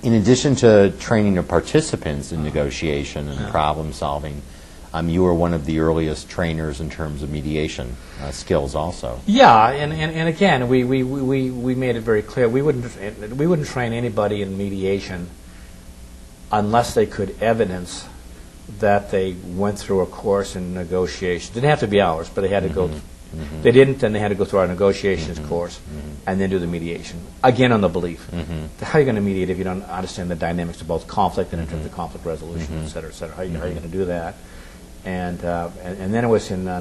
In addition to training the participants in negotiation and problem solving, you were one of the earliest trainers in terms of mediation skills also. Yeah, and again, we made it very clear we wouldn't train anybody in mediation unless they could evidence that they went through a course in negotiation. It didn't have to be ours, but they had to go. They didn't, then they had to go through our negotiations course and then do the mediation. Again, on the belief. How are you going to mediate if you don't understand the dynamics of both conflict and in terms of conflict resolution, et cetera, et cetera? How are you going to do that? And then it was in I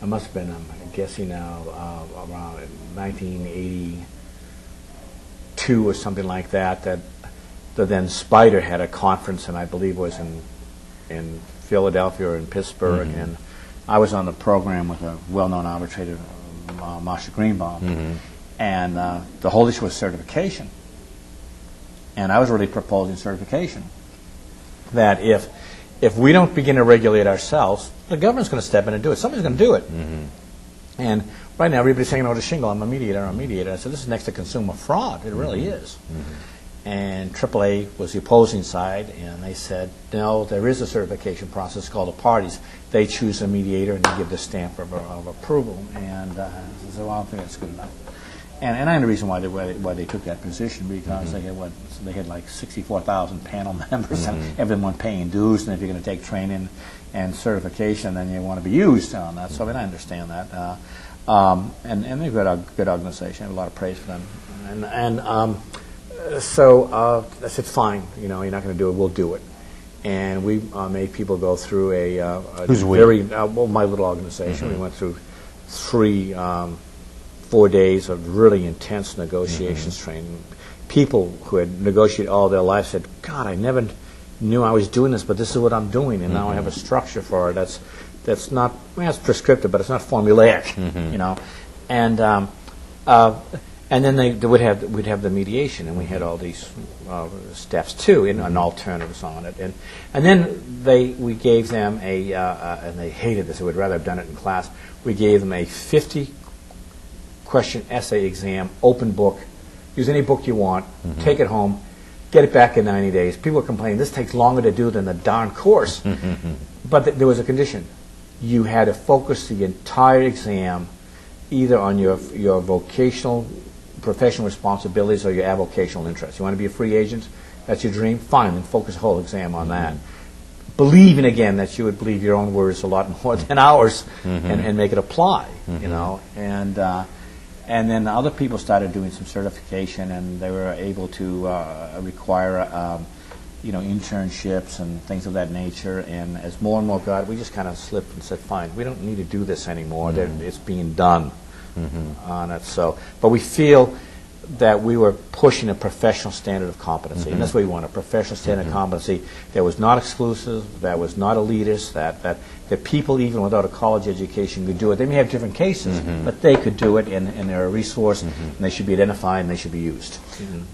must have been, I'm guessing now, around 1982 or something like that, that then Spider had a conference, and I believe it was in Philadelphia or in Pittsburgh, and I was on the program with a well-known arbitrator, Marsha Greenbaum, and the whole issue was certification. And I was really proposing certification. That if we don't begin to regulate ourselves, the government's going to step in and do it. Somebody's going to do it. And right now, everybody's saying, "Oh, the shingle, I'm a mediator, I'm a mediator." I said, this is next to consumer fraud. It really is. And AAA was the opposing side, and they said, no, there is a certification process called the parties. They choose a mediator, and they give the stamp of approval. And I said, well, I don't think that's good enough. And I know the reason why they took that position, because they had like 64,000 panel members, and everyone paying dues. And if you're going to take training and certification, then you want to be used on that. So I mean, I understand that. And they're a good organization. I have a lot of praise for them. So I said, fine. You're not going to do it. We'll do it. And we made people go through a very my little organization. We went through 4 days of really intense negotiations training. People who had negotiated all their life said, God, I never knew I was doing this, but this is what I'm doing, and now I have a structure for it. That's not, it's prescriptive, but it's not formulaic, And then we'd have the mediation, and we had all these steps too, and alternatives on it, and then we gave them and they hated this. They would rather have done it in class. We gave them a 50-question essay exam, open book. Use any book you want. Take it home. Get it back in 90 days. People were complaining, this takes longer to do than the darn course. But there was a condition. You had to focus the entire exam either on your vocational, professional responsibilities or your avocational interests. You want to be a free agent? That's your dream? Fine, then focus the whole exam on that. Believing, again, that you would believe your own words a lot more than ours and make it apply, And then other people started doing some certification, and they were able to require, internships and things of that nature. And as more and more got, we just kind of slipped and said, fine, we don't need to do this anymore. It's being done on it. So, but we feel that we were pushing a professional standard of competency, and that's what we want, a professional standard of competency that was not exclusive, that was not elitist, that people, even without a college education, could do it. They may have different cases, but they could do it, and they're a resource, and they should be identified, and they should be used.